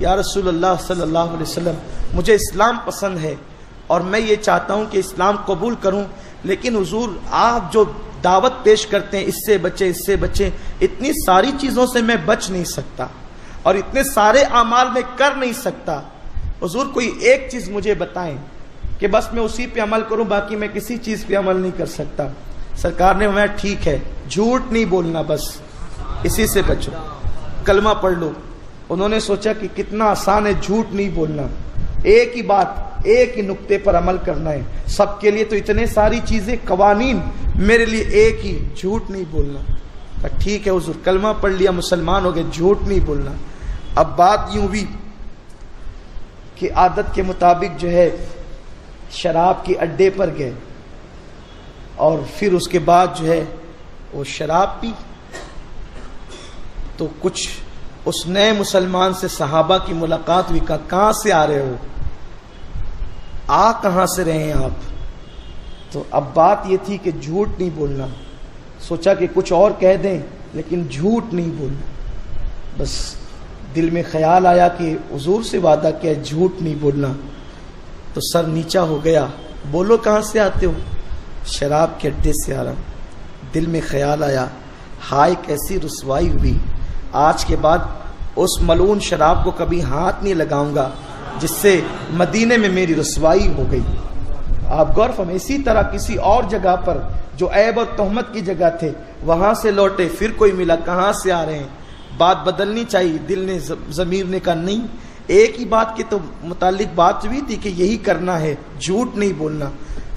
یا رسول اللہ صلی اللہ علیہ وسلم مجھے اسلام پسند ہے اور میں یہ چاہتا ہوں کہ اسلام قبول کروں، لیکن حضور آپ جو دعوت پیش کرتے ہیں اس سے بچے اس سے بچے، اتنی ساری چیزوں سے میں بچ نہیں سکتا اور اتنے سارے اعمال میں کر نہیں سکتا، حضور کوئی ایک چیز مجھے بتائیں کہ بس میں اسی پہ عمل کروں، باقی میں کسی چیز پہ عمل نہیں کر سکتا۔ سرکار نے فرمایا ٹھیک ہے، جھوٹ نہیں بولنا، بس اسی سے بچو، کلمہ پڑھ لو۔ انہوں نے سوچا کہ کتنا آسان ہے جھوٹ نہیں بولنا، ایک ہی بات، ایک ہی نقطے پر عمل کرنا ہے، سب کے لیے تو اتنے ساری چیزیں، قوانین، میرے لیے ایک ہی، جھوٹ نہیں بولنا۔ کہا ٹھیک ہے حضور، کلمہ پڑھ لیا، مسلمان ہو گئے، جھوٹ نہیں بولنا۔ اب بات یوں بھی کہ عادت کے مطابق جو ہے شراب کے اڈے پر گئے اور پھر اس کے بعد جو ہے وہ شراب پی، تو کچھ اس نئے مسلمان سے صحابہ کی ملاقات ہوئی، کہا کہاں سے آ رہے ہو، کہاں سے رہے ہیں آپ؟ تو اب بات یہ تھی کہ جھوٹ نہیں بولنا، سوچا کہ کچھ اور کہہ دیں لیکن جھوٹ نہیں بولنا۔ بس دل میں خیال آیا کہ حضور سے وعدہ کیا جھوٹ نہیں بولنا، تو سر نیچا ہو گیا، بولو کہاں سے آتے ہو؟ شراب کے اڈے سے آ رہا ہوں۔ دل میں خیال آیا ہائے کیسی رسوائی ہوئی، آج کے بعد اس ملعون شراب کو کبھی ہاتھ نہیں لگاؤں گا جس سے مدینے میں میری رسوائی ہو گئی۔ آپ غور فرمائیں، اسی طرح کسی اور جگہ پر جو عیب اور تہمت کی جگہ تھے وہاں سے لوٹے، پھر کوئی ملا، کہاں سے آ رہے ہیں؟ بات بدلنی چاہیے، دل نے ضمیر نے کہا نہیں، ایک ہی بات کے تو متعلق بات ہوئی تھی کہ یہی کرنا ہے، جھوٹ نہیں بولنا۔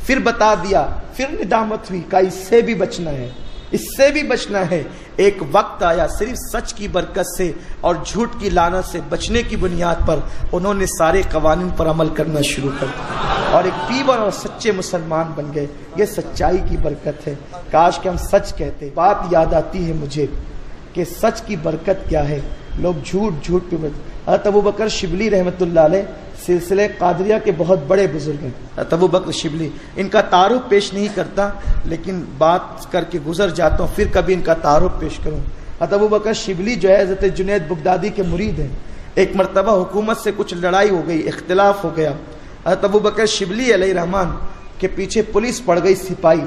پھر بتا دیا، پھر ندامت ہوئی، کہا اس سے بھی بچنا ہے، اس سے بھی بچنا ہے۔ ایک وقت آیا صرف سچ کی برکت سے اور جھوٹ کی لعنت سے بچنے کی بنیاد پر انہوں نے سارے قوانین پر عمل کرنا شروع کر دیا اور ایک پیور اور سچے مسلمان بن گئے۔ یہ سچائی کی برکت ہے، کاش کہ ہم سچ کہتے۔ بات یاد آتی ہے مجھے کہ سچ کی برکت کیا ہے، لوگ جھوٹ پہ حضرت ابو بکر شبلی رحمۃ اللہ علیہ سلسلہ قادریہ کے بہت بڑے بزرگ ہیں، حضرت ابو بکر شبلی، ان کا تعارف پیش نہیں کرتا لیکن بات کر کے گزر جاتا ہوں، پھر کبھی ان کا تعارف پیش کروں۔ حضرت ابو بکر شبلی جو ہے حضرت جنید بغدادی کے مرید ہیں۔ ایک مرتبہ حکومت سے کچھ لڑائی ہو گئی، اختلاف ہو گیا، حضرت ابو بکر شبلی علیہ رحمان کے پیچھے پولیس پڑ گئی، سپاہی،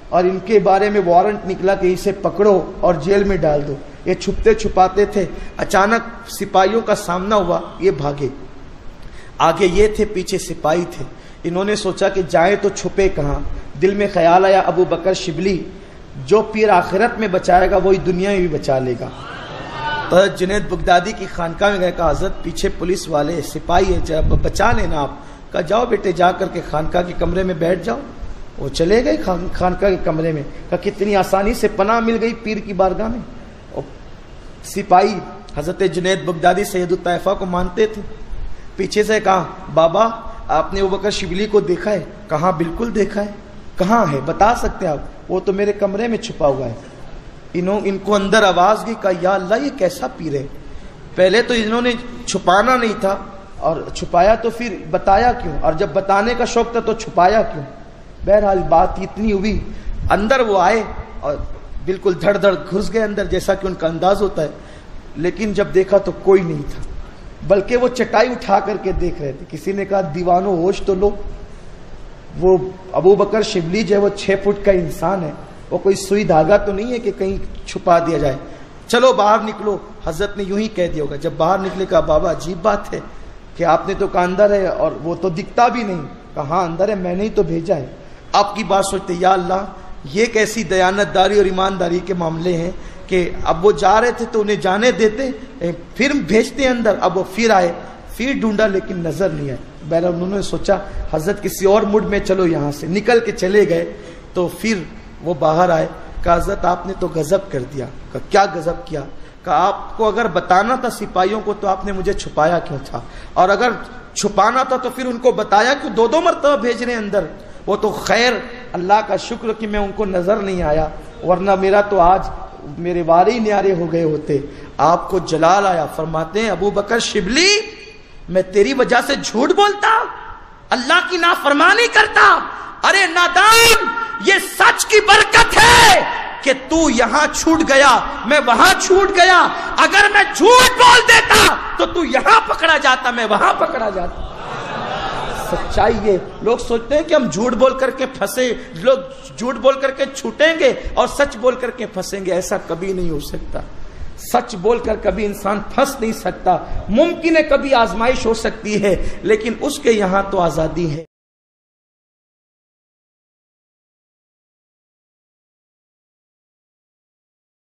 اور ان کے بارے میں وارنٹ نکلا کہ اسے پکڑو اور جیل میں ڈال دو۔ یہ چھپتے چھپاتے تھے، اچانک سپاہیوں کا سامنا ہوا، یہ بھاگے، آگے یہ تھے، پیچھے سپاہی تھے۔ انہوں نے سوچا کہ جائیں تو چھپے کہاں؟ دل میں خیال آیا ابو بکر شبلی جو پیر آخرت میں بچائے گا وہی دنیا میں بھی بچا لے گا۔ تو جنید بغدادی کی خانقاہ میں گئے، کہا حضرت پیچھے پولیس والے سپاہی ہے، جب بچا لینا آپ۔ کہا جاؤ بیٹے، جا کر کے خانقاہ کے کمرے میں بیٹھ جاؤ۔ وہ چلے گئے خانقاہ کے کمرے میں، کہا کتنی آسانی سے پناہ مل گئی پیر کی بارگاہ میں۔ سپاہی حضرت جنید بغدادی سید الطائفہ کو مانتے تھے، پیچھے سے کہا بابا آپ نے ابو بکر شبلی کو دیکھا ہے؟ کہاں بالکل دیکھا ہے۔ کہاں ہے بتا سکتے ہیں آپ؟ وہ تو میرے کمرے میں چھپا ہوا ہے۔ ان کو اندر آواز گئی، کہا یا اللہ یہ کیسا پیر ہے؟ پہلے تو انہوں نے چھپانا نہیں تھا، اور چھپایا تو پھر بتایا کیوں؟ اور جب بتانے کا شوق تھا تو چھپایا کیوں؟ بہرحال بات اتنی ہوئی، اندر وہ آئے اور بالکل دھڑ دھڑ گھس گئے اندر، جیسا کہ ان کا انداز ہوتا ہے، لیکن جب دیکھا تو کوئی نہیں تھا، بلکہ وہ چٹائی اٹھا کر کے دیکھ رہے تھے۔ کسی نے کہا دیوانو ہوش تو لو، وہ ابو بکر شبلی جو ہے وہ 6 فٹ کا انسان ہے، وہ کوئی سوئی دھاگا تو نہیں ہے کہ کہیں چھپا دیا جائے، چلو باہر نکلو۔ حضرت نے یوں ہی کہہ دیا ہوگا۔ جب باہر نکلے کہا بابا عجیب بات ہے کہ آپ نے تو کہا اندر ہے اور وہ تو دکھتا بھی نہیں۔ کہا اندر ہے، میں نے ہی تو بھیجا ہے۔ آپ کی بات سوچتے یا اللہ یہ کیسی دیانت داری اور ایمانداری کے معاملے ہیں کہ اب وہ جا رہے تھے تو انہیں جانے دیتے، پھر بھیجتے اندر۔ اب وہ پھر آئے، پھر ڈھونڈا لیکن نظر نہیں آئے۔ بہرحال انہوں نے سوچا حضرت کسی اور موڈ میں، چلو یہاں سے نکل کے چلے گئے۔ تو پھر وہ باہر آئے، کہا حضرت آپ نے تو غضب کر دیا۔ کہا کیا غضب کیا؟ کہا آپ کو اگر بتانا تھا سپاہیوں کو تو آپ نے مجھے چھپایا کیوں تھا؟ اور اگر چھپانا تھا تو پھر ان کو بتایا کیوں؟ 2 مرتبہ بھیج رہے اندر۔ وہ تو خیر اللہ کا شکر کہ میں ان کو نظر نہیں آیا، ورنہ میرا تو آج میرے وارے نیارے ہو گئے ہوتے۔ آپ کو جلال آیا، فرماتے ہیں ابو بکر شبلی میں تیری وجہ سے جھوٹ بولتا، اللہ کی نافرمانی کرتا؟ ارے نادان، یہ سچ کی برکت ہے کہ تو یہاں چھوٹ گیا میں وہاں چھوٹ گیا، اگر میں جھوٹ بول دیتا تو تو یہاں پکڑا جاتا میں وہاں پکڑا جاتا۔ سچائی یہ، لوگ سوچتے ہیں کہ ہم جھوٹ بول کر کے پھنسے، لوگ جھوٹ بول کر کے چھوٹیں گے اور سچ بول کر کے پھنسیں گے، ایسا کبھی نہیں ہو سکتا۔ سچ بول کر کبھی انسان پھنس نہیں سکتا، ممکن ہے کبھی آزمائش ہو سکتی ہے لیکن اس کے یہاں تو آزادی ہے۔